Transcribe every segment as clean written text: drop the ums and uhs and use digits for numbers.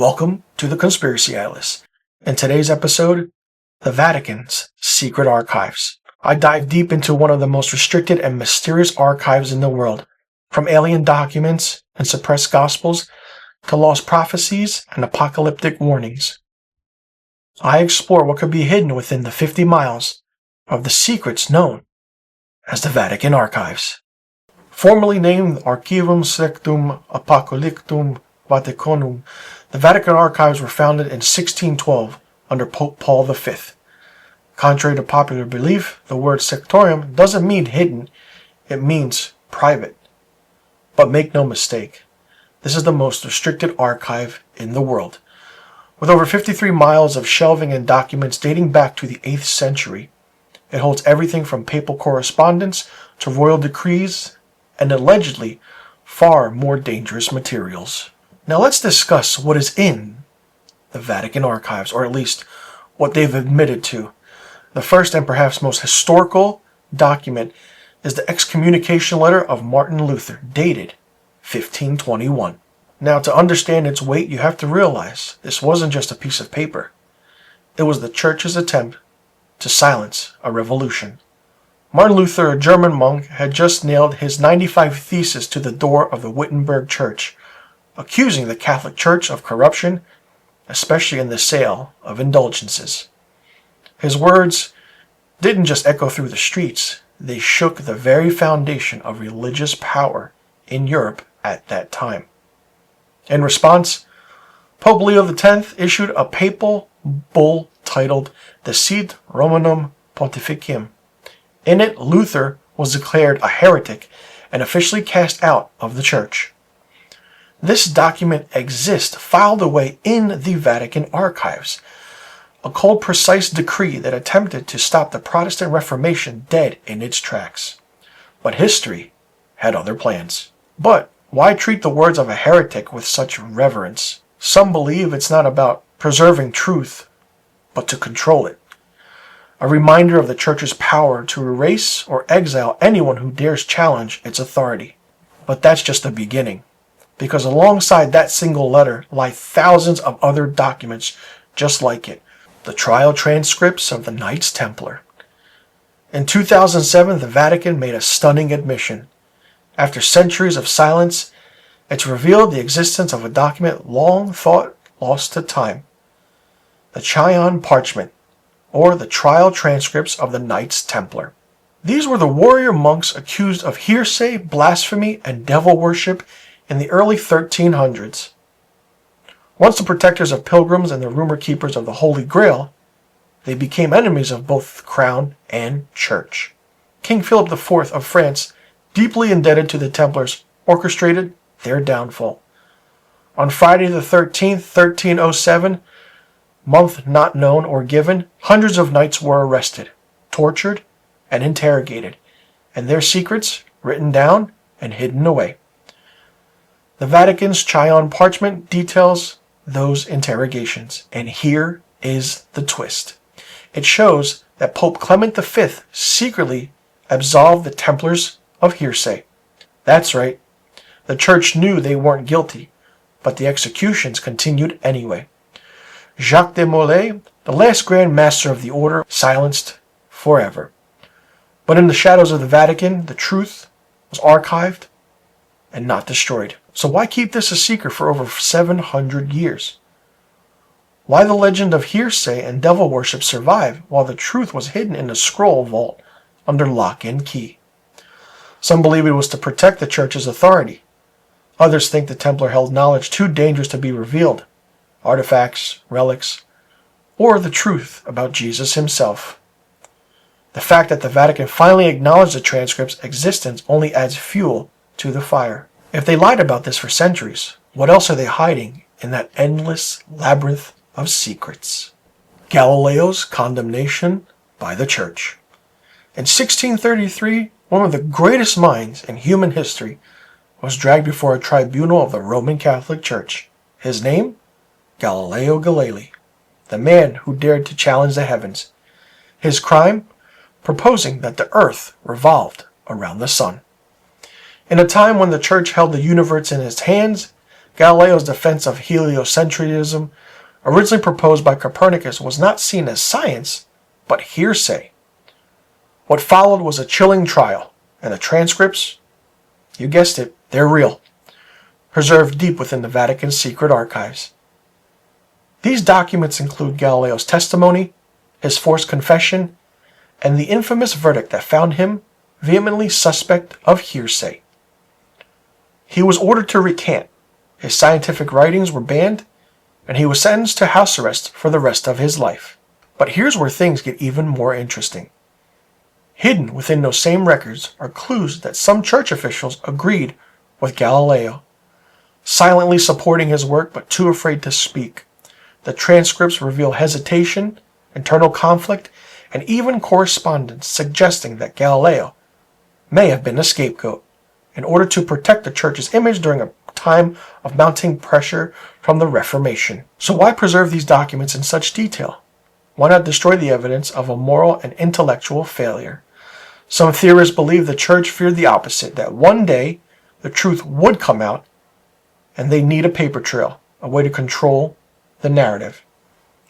Welcome to the Conspiracy Atlas. In today's episode, the Vatican's secret archives. I dive deep into one of the most restricted and mysterious archives in the world, from alien documents and suppressed gospels to lost prophecies and apocalyptic warnings. I explore what could be hidden within the 50 miles of the secrets known as the Vatican Archives. Formerly named Archivum Sectum Apocalyptum Vaticanum, the Vatican Archives were founded in 1612 under Pope Paul V. Contrary to popular belief, the word sectorium doesn't mean hidden, it means private. But make no mistake, this is the most restricted archive in the world. With over 53 miles of shelving and documents dating back to the 8th century, it holds everything from papal correspondence to royal decrees and allegedly far more dangerous materials. Now let's discuss what is in the Vatican Archives, or at least what they've admitted to. The first and perhaps most historical document is the excommunication letter of Martin Luther, dated 1521. Now, to understand its weight, you have to realize this wasn't just a piece of paper. It was the Church's attempt to silence a revolution. Martin Luther, a German monk, had just nailed his 95 Theses to the door of the Wittenberg Church, accusing the Catholic Church of corruption, especially in the sale of indulgences. His words didn't just echo through the streets, they shook the very foundation of religious power in Europe at that time. In response, Pope Leo X issued a papal bull titled Decet Romanum Pontificem. In it, Luther was declared a heretic and officially cast out of the Church. This document exists filed away in the Vatican Archives, a cold, precise decree that attempted to stop the Protestant Reformation dead in its tracks. But history had other plans. But why treat the words of a heretic with such reverence? Some believe it's not about preserving truth, but to control it. A reminder of the Church's power to erase or exile anyone who dares challenge its authority. But that's just the beginning, because alongside that single letter lie thousands of other documents just like it. The trial transcripts of the Knights Templar. In 2007, the Vatican made a stunning admission. After centuries of silence, it's revealed the existence of a document long thought lost to time. The Chion Parchment, or the trial transcripts of the Knights Templar. These were the warrior monks accused of heresy, blasphemy, and devil worship in the early 1300s. Once the protectors of pilgrims and the rumor keepers of the Holy Grail, they became enemies of both the crown and church. King Philip IV of France, deeply indebted to the Templars, orchestrated their downfall. On Friday the 13th, 1307, month not known or given, hundreds of knights were arrested, tortured, and interrogated, and their secrets written down and hidden away. The Vatican's Chion Parchment details those interrogations, and here is the twist. It shows that Pope Clement V secretly absolved the Templars of heresy. That's right, the Church knew they weren't guilty, but the executions continued anyway. Jacques de Molay, the last Grand Master of the Order, silenced forever. But in the shadows of the Vatican, the truth was archived and not destroyed. So why keep this a secret for over 700 years? Why the legend of heresy and devil worship survive while the truth was hidden in a scroll vault under lock and key? Some believe it was to protect the Church's authority. Others think the Templar held knowledge too dangerous to be revealed. Artifacts, relics, or the truth about Jesus himself. The fact that the Vatican finally acknowledged the transcript's existence only adds fuel to the fire. If they lied about this for centuries, what else are they hiding in that endless labyrinth of secrets? Galileo's condemnation by the Church. In 1633, one of the greatest minds in human history was dragged before a tribunal of the Roman Catholic Church. His name? Galileo Galilei, the man who dared to challenge the heavens. His crime? Proposing that the earth revolved around the sun. In a time when the Church held the universe in its hands, Galileo's defense of heliocentrism, originally proposed by Copernicus, was not seen as science, but hearsay. What followed was a chilling trial, and the transcripts, you guessed it, they're real, preserved deep within the Vatican's secret archives. These documents include Galileo's testimony, his forced confession, and the infamous verdict that found him vehemently suspect of hearsay. He was ordered to recant, his scientific writings were banned, and he was sentenced to house arrest for the rest of his life. But here's where things get even more interesting. Hidden within those same records are clues that some church officials agreed with Galileo, silently supporting his work but too afraid to speak. The transcripts reveal hesitation, internal conflict, and even correspondence suggesting that Galileo may have been a scapegoat in order to protect the church's image during a time of mounting pressure from the Reformation. So why preserve these documents in such detail? Why not destroy the evidence of a moral and intellectual failure? Some theorists believe the church feared the opposite, that one day the truth would come out and they need a paper trail, a way to control the narrative.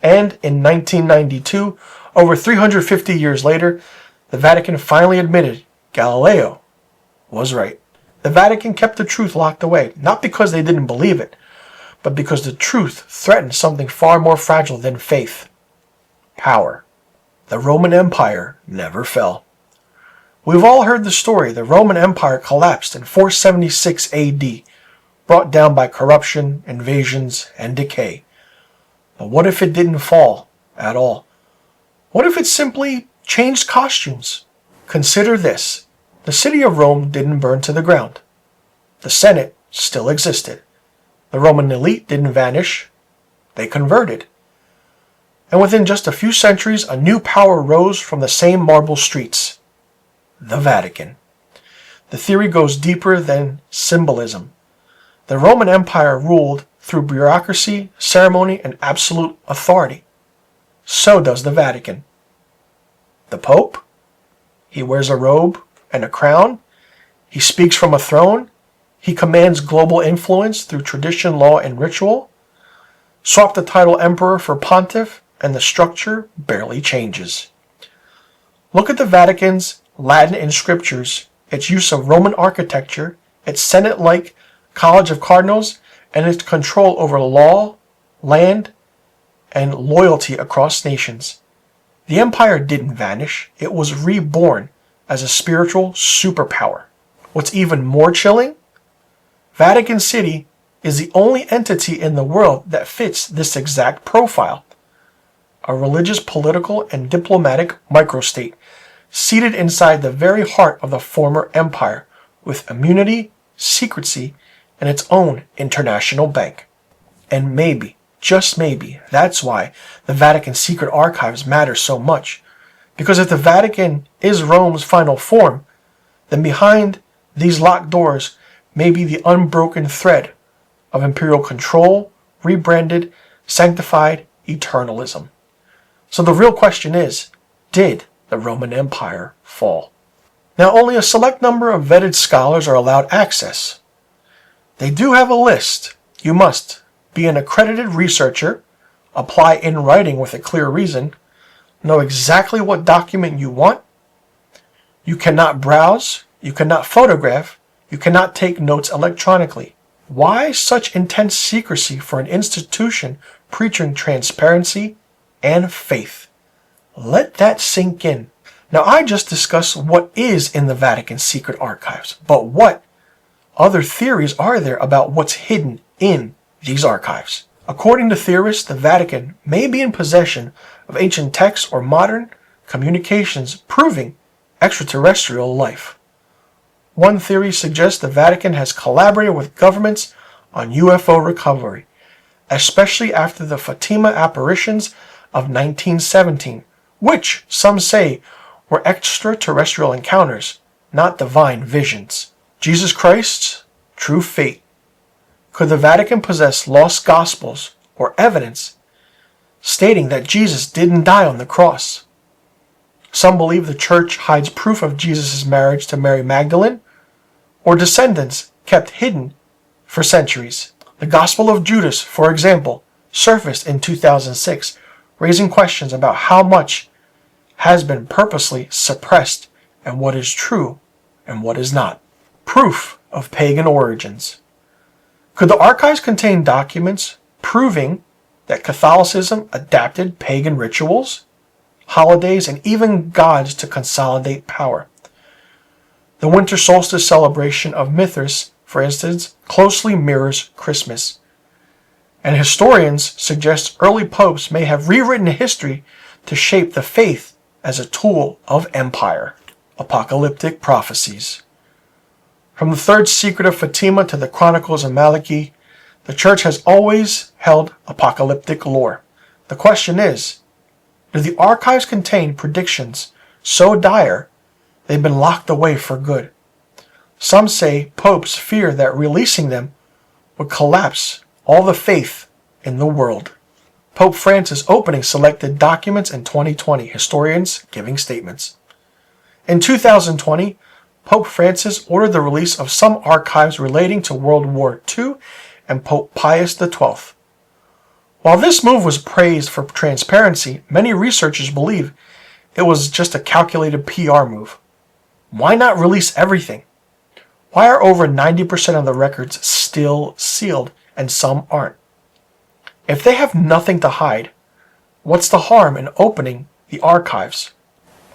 And in 1992, over 350 years later, the Vatican finally admitted Galileo was right. The Vatican kept the truth locked away, not because they didn't believe it, but because the truth threatened something far more fragile than faith: power. The Roman Empire never fell. We've all heard the story. The Roman Empire collapsed in 476 AD, brought down by corruption, invasions, and decay. But what if it didn't fall at all? What if it simply changed costumes? Consider this. The city of Rome didn't burn to the ground. The Senate still existed. The Roman elite didn't vanish. They converted. And within just a few centuries, a new power rose from the same marble streets: the Vatican. The theory goes deeper than symbolism. The Roman Empire ruled through bureaucracy, ceremony, and absolute authority. So does the Vatican. The Pope? He wears a robe and a crown. He speaks from a throne. He commands global influence through tradition, law, and ritual. Swap the title emperor for pontiff, and the structure barely changes. Look at the Vatican's Latin inscriptures, its use of Roman architecture, its Senate-like College of Cardinals, and its control over law, land, and loyalty across nations. The empire didn't vanish. It was reborn as a spiritual superpower. What's even more chilling? Vatican City is the only entity in the world that fits this exact profile. A religious, political, and diplomatic microstate seated inside the very heart of the former empire, with immunity, secrecy, and its own international bank. And maybe, just maybe, that's why the Vatican's secret archives matter so much. Because if the Vatican is Rome's final form, then behind these locked doors may be the unbroken thread of imperial control, rebranded, sanctified eternalism. So the real question is, did the Roman Empire fall? Now, only a select number of vetted scholars are allowed access. They do have a list. You must be an accredited researcher, apply in writing with a clear reason, know exactly what document you want. You cannot browse, you cannot photograph, you cannot take notes electronically. Why such intense secrecy for an institution preaching transparency and faith? Let that sink in. Now, I just discussed what is in the Vatican's secret archives, but what other theories are there about what's hidden in these archives? According to theorists, the Vatican may be in possession of ancient texts or modern communications proving extraterrestrial life. One theory suggests the Vatican has collaborated with governments on UFO recovery, especially after the Fatima apparitions of 1917, which some say were extraterrestrial encounters, not divine visions. Jesus Christ's true fate. Could the Vatican possess lost gospels or evidence stating that Jesus didn't die on the cross? Some believe the church hides proof of Jesus' marriage to Mary Magdalene, or descendants kept hidden for centuries. The Gospel of Judas, for example, surfaced in 2006, raising questions about how much has been purposely suppressed and what is true and what is not. Proof of pagan origins. Could the archives contain documents proving that Catholicism adapted pagan rituals, holidays, and even gods to consolidate power? The winter solstice celebration of Mithras, for instance, closely mirrors Christmas. And historians suggest early popes may have rewritten history to shape the faith as a tool of empire. Apocalyptic prophecies. From the third secret of Fatima to the Chronicles of Malachi, the Church has always held apocalyptic lore. The question is, do the archives contain predictions so dire they've been locked away for good? Some say popes fear that releasing them would collapse all the faith in the world. Pope Francis opening selected documents in 2020, historians giving statements. In 2020, Pope Francis ordered the release of some archives relating to World War II and Pope Pius XII. While this move was praised for transparency, many researchers believe it was just a calculated PR move. Why not release everything? Why are over 90% of the records still sealed and some aren't? If they have nothing to hide, what's the harm in opening the archives?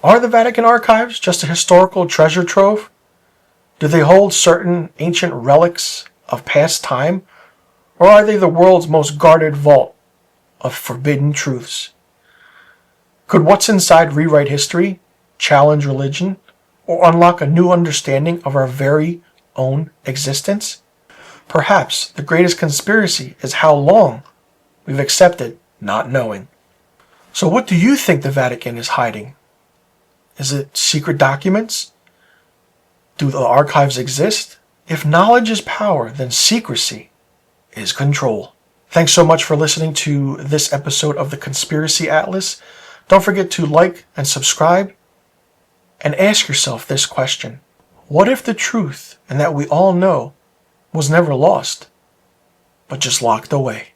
Are the Vatican archives just a historical treasure trove? Do they hold certain ancient relics of past time? Or are they the world's most guarded vault of forbidden truths? Could what's inside rewrite history, challenge religion, or unlock a new understanding of our very own existence? Perhaps the greatest conspiracy is how long we've accepted not knowing. So what do you think the Vatican is hiding? Is it secret documents? Do the archives exist? If knowledge is power, then secrecy is control. Thanks so much for listening to this episode of the Conspiracy Atlas. Don't forget to like and subscribe and ask yourself this question. What if the truth, and that we all know, was never lost, but just locked away?